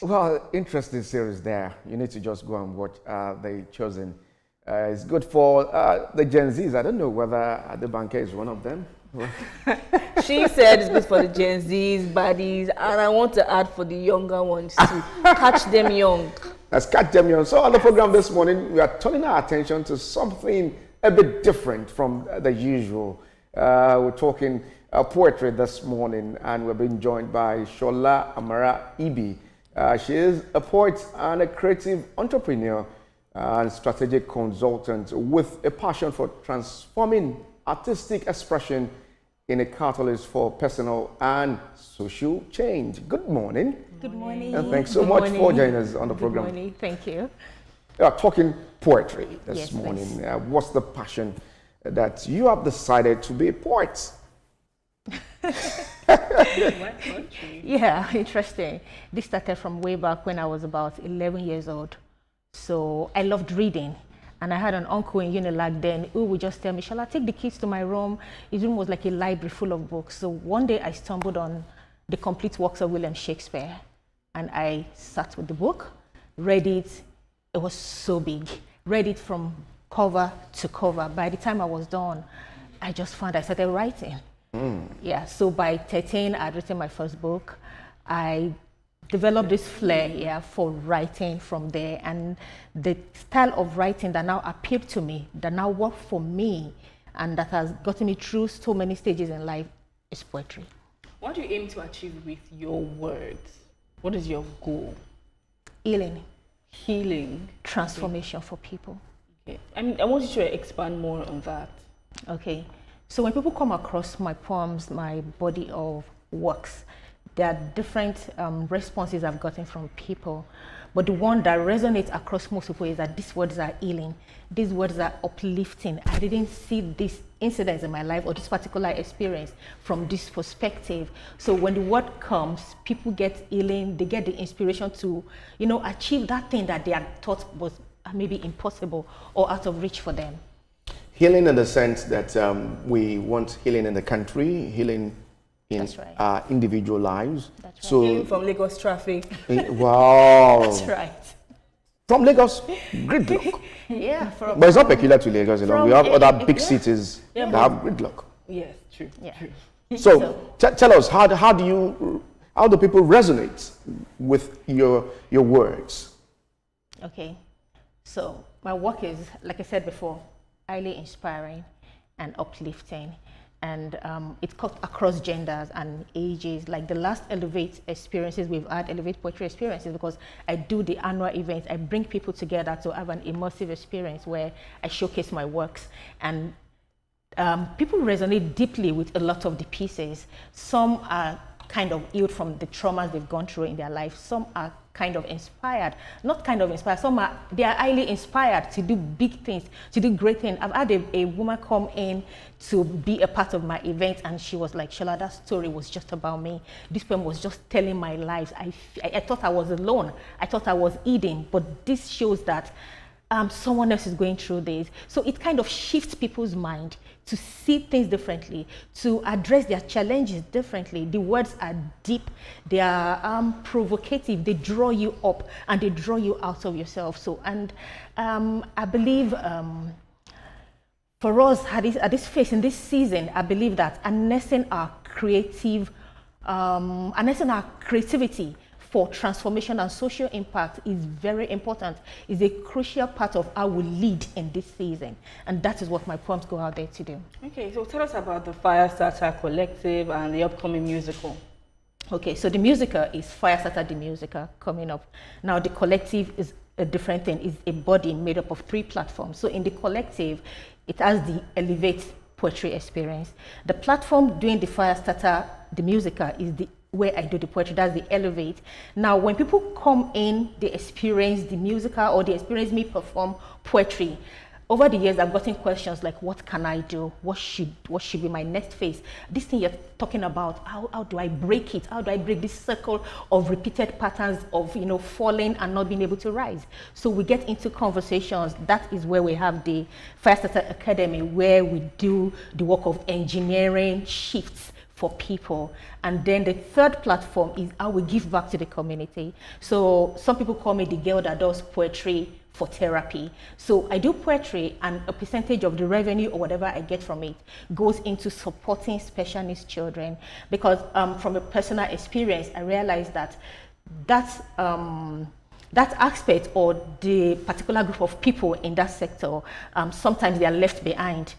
Well, interesting series there. You need to just go and watch The Chosen. It's good for the Gen Zs. I don't know whether the banker is one of them. She said it's good for the Gen Zs, baddies, and I want to add for the younger ones to catch them young. Let's catch them young. So on the program this morning, we are turning our attention to something a bit different from the usual. We're talking poetry this morning, and we're being joined by Shola Amara Ibi. She is a poet and a creative entrepreneur and strategic consultant with a passion for transforming artistic expression in a catalyst for personal and social change. Good morning. Good morning. And thanks so much for joining us on the program. Good morning. Thank you. We are talking poetry this morning. What's the passion that you have decided to be a poet? Yeah, interesting. This started from way back when I was about 11 years old. So I loved reading. And I had an uncle in Unilag then who would just tell me, shall I take the keys to my room? His room was like a library full of books. So one day I stumbled on the complete works of William Shakespeare. And I sat with the book, read it. It was so big. Read it from cover to cover. By the time I was done, I just found I started writing. Yeah, so by 13, I'd written my first book. I developed this flair for writing from there, and the style of writing that now appealed to me, that now worked for me, and that has gotten me through so many stages in life is poetry. What do you aim to achieve with your words? What is your goal? Healing. Healing. Transformation for people. Okay. I want you to expand more on that. Okay. So when people come across my poems, my body of works, there are different responses I've gotten from people. But the one that resonates across most people is that these words are healing. These words are uplifting. I didn't see this incident in my life or this particular experience from this perspective. So when the word comes, people get healing. They get the inspiration to, achieve that thing that they had thought was maybe impossible or out of reach for them. Healing in the sense that we want healing in the country, healing in our individual lives. That's right. So Healing from Lagos traffic. Wow. That's right. From Lagos, gridlock. Yeah. But it's not peculiar to Lagos. We have other big cities that have gridlock. Yes, true. Yeah. True. So tell us, how do people resonate with your words? Okay. So my work is, like I said before, highly inspiring and uplifting, and it cuts across genders and ages. Like the last Elevate experiences we've had, Elevate Poetry experiences, because I do the annual events, I bring people together to have an immersive experience where I showcase my works, and people resonate deeply with a lot of the pieces. Some are kind of healed from the traumas they've gone through in their life. Some are kind of inspired, not kind of inspired, they are highly inspired to do big things, to do great things. I've had a woman come in to be a part of my event, and she was like, Shola, that story was just about me. This poem was just telling my life. I thought I was alone. I thought I was eating, but this shows that someone else is going through this. So it kind of shifts people's mind to see things differently, to address their challenges differently. The words are deep, they are provocative, they draw you up and they draw you out of yourself. So, and I believe for us at this phase, in this season, I believe that harnessing our creativity for transformation and social impact is very important, is a crucial part of how we lead in this season. And that is what my poems go out there to do. Okay, so tell us about the Firestarter Collective and the upcoming musical. Okay, so the musical is Firestarter the Musical coming up. Now the collective is a different thing. It's a body made up of 3 platforms. So in the collective, it has the Elevate Poetry experience. The platform doing the Firestarter the Musical is the where I do the poetry, that's the Elevate. Now, when people come in, they experience the musical or they experience me perform poetry. Over the years, I've gotten questions like, what can I do? What should be my next phase? This thing you're talking about, how do I break it? How do I break this circle of repeated patterns of, falling and not being able to rise? So we get into conversations. That is where we have the Firestarter Academy, where we do the work of engineering shifts for people. And then the third platform is how we give back to the community. So some people call me the girl that does poetry for therapy. So I do poetry, and a percentage of the revenue or whatever I get from it goes into supporting special needs children, because from a personal experience, I realized that that aspect or the particular group of people in that sector, sometimes they are left behind.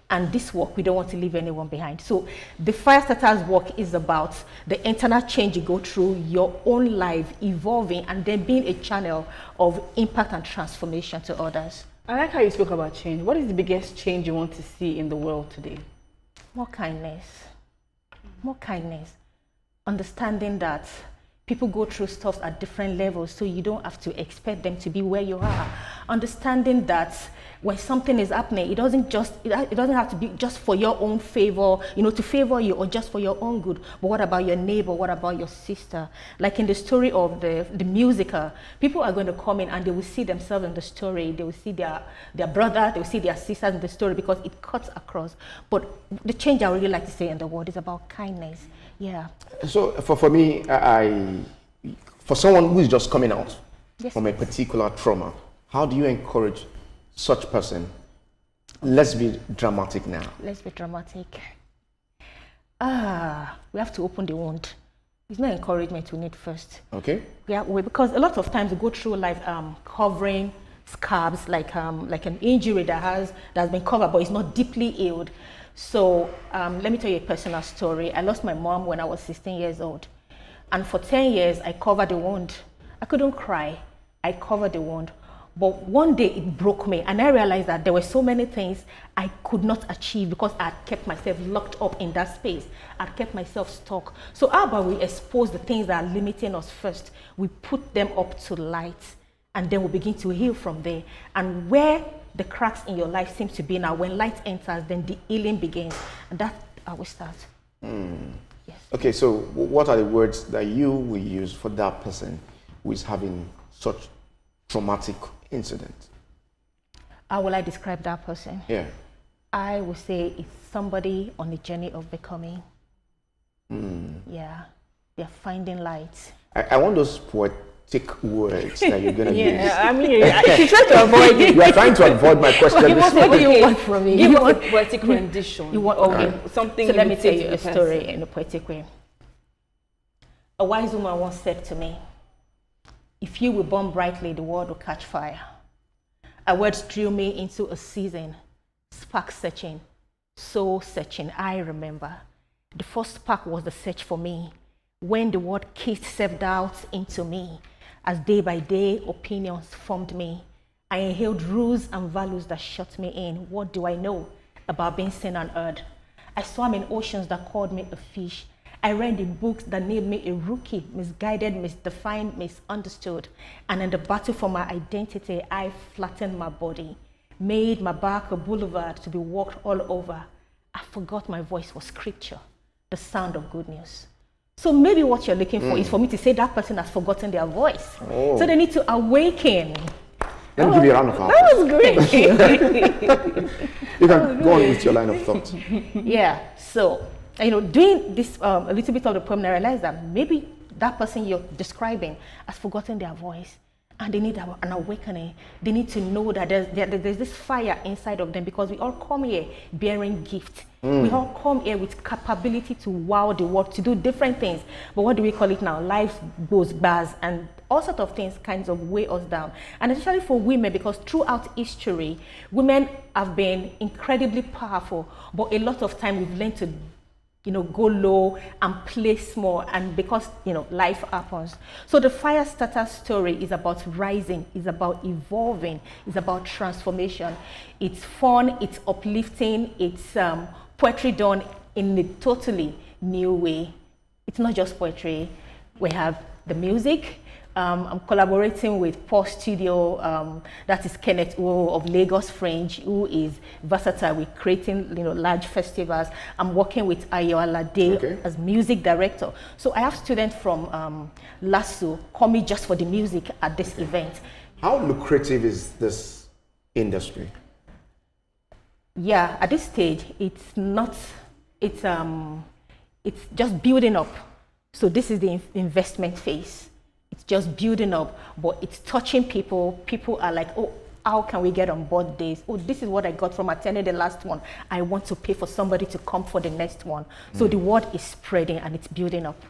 And this work, we don't want to leave anyone behind. So the Firestarter's work is about the internal change you go through, your own life evolving, and then being a channel of impact and transformation to others. I like how you spoke about change. What is the biggest change you want to see in the world today? More kindness. More kindness. Understanding that people go through stuff at different levels, so you don't have to expect them to be where you are. Understanding that when something is happening, it doesn't have to be just for your own favor, to favor you, or just for your own good. But what about your neighbor? What about your sister? Like in the story of the musical, people are going to come in and they will see themselves in the story. They will see their brother, they will see their sisters in the story, because it cuts across. But the change I really like to say in the world is about kindness. Yeah. So for me, for someone who is just coming out from a particular trauma, how do you encourage such person? Let's be dramatic now. Let's be dramatic. We have to open the wound. It's not encouragement we need first. Okay. Yeah, because a lot of times we go through life covering scabs, like an injury that has been covered but it's not deeply healed. So let me tell you a personal story. I lost my mom when I was 16 years old. And for 10 years, I covered the wound. I couldn't cry. I covered the wound. But one day it broke me, and I realized that there were so many things I could not achieve because I had kept myself locked up in that space. I'd kept myself stuck. So how about we expose the things that are limiting us first? We put them up to light, and then we begin to heal from there. And where the cracks in your life seems to be now, when light enters, then the healing begins. And that's how we start. Yes. Okay, so what are the words that you will use for that person who is having such traumatic incident? How will I describe that person? Yeah. I would say it's somebody on a journey of becoming. Yeah. They're finding light. I want those poetic words that you're going to use. Yeah, I mean, you try to avoid it. You are trying to avoid my question. What do you want from me? You want a poetic rendition. You want something. So let me tell you a story in a poetic way. A wise woman once said to me, "If you will burn brightly, the world will catch fire." Her words drew me into a season, spark searching, soul searching. I remember the first spark was the search for me, when the word kissed self-doubt into me. As day by day opinions formed me, I inhaled rules and values that shut me in. What do I know about being seen and heard? I swam in oceans that called me a fish. I read in books that named me a rookie, misguided, misdefined, misunderstood. And in the battle for my identity, I flattened my body, made my back a boulevard to be walked all over. I forgot my voice was scripture, the sound of good news. So maybe what you're looking for is for me to say that person has forgotten their voice. Oh. So they need to awaken. Let me give you a round of applause. That was great. Thank you. You can go on with your line of thought. Yeah, so doing this a little bit of the poem, I realized that maybe that person you're describing has forgotten their voice, and they need an awakening. They need to know that there's this fire inside of them, because we all come here bearing gifts. We all come here with capability to wow the world, to do different things. But what do we call it now? Life goes bad, and all sorts of things kinds of weigh us down. And especially for women, because throughout history, women have been incredibly powerful, but a lot of time we've learned to go low and play small, and because life happens. So the Firestarter story is about rising, is about evolving, is about transformation. It's fun, it's uplifting, it's poetry done in a totally new way. It's not just poetry. We have the music. I'm collaborating with Paul Studio, that is Kenneth O of Lagos Fringe, who is versatile with creating large festivals. I'm working with Ayo Alade as music director. So I have students from LASU coming just for the music at this event. How lucrative is this industry? Yeah, at this stage, it's it's just building up. So this is the investment phase. It's just building up, but it's touching people. People are like, oh, how can we get on board this? Oh, this is what I got from attending the last one. I want to pay for somebody to come for the next one. So the word is spreading and it's building up.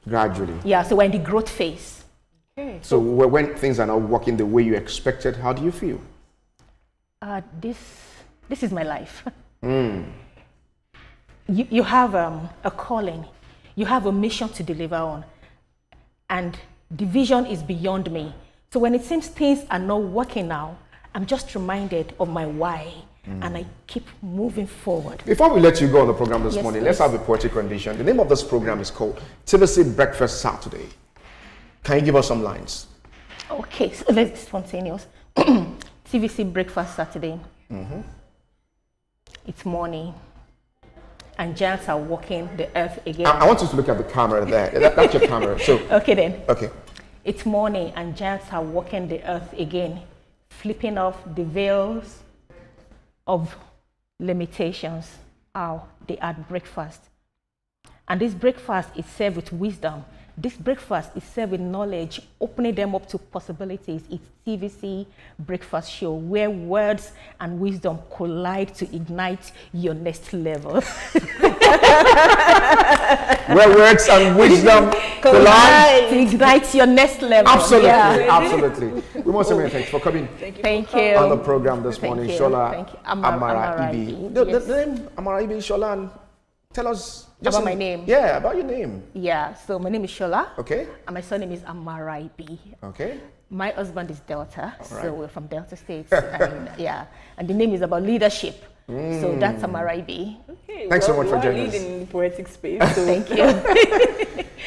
Gradually. Yeah, so we're in the growth phase. Okay. So when things are not working the way you expected, how do you feel? This is my life. You have a calling. You have a mission to deliver on. And the vision is beyond me. So when it seems things are not working now, I'm just reminded of my why, and I keep moving forward. Before we let you go on the program this Yes, morning, please. let's have a poetic rendition. The name of this program is called TVC Breakfast Saturday. Can you give us some lines? Okay, so let's be spontaneous. TVC Breakfast Saturday. It's morning, and giants are walking the earth again. I want you to look at the camera there. That's your camera. So, Okay then. okay. It's morning, and giants are walking the earth again, flipping off the veils of limitations. How they had breakfast. And this breakfast is served with wisdom. This breakfast is served with knowledge, opening them up to possibilities. It's TVC Breakfast Show, where words and wisdom collide to ignite your next level. Where words and wisdom collide. To ignite your next level. Absolutely, Yeah. absolutely. We want to say thanks for coming Thank you. on the program this Thank morning. you. Shola Thank you. Amara Amara Ibi. Ibi. The Yes. name Amara Ibi Shola, and tell us About my name? Yeah, about your name. Yeah, so my name is Shola, Okay, and my surname is Amaraibi. okay. My husband is Delta, right. so we're from Delta States. And, yeah, and the name is about leadership. So that's Amaraibi. Okay, Thanks so much for we are joining us. leading in the poetic space. So Thank you.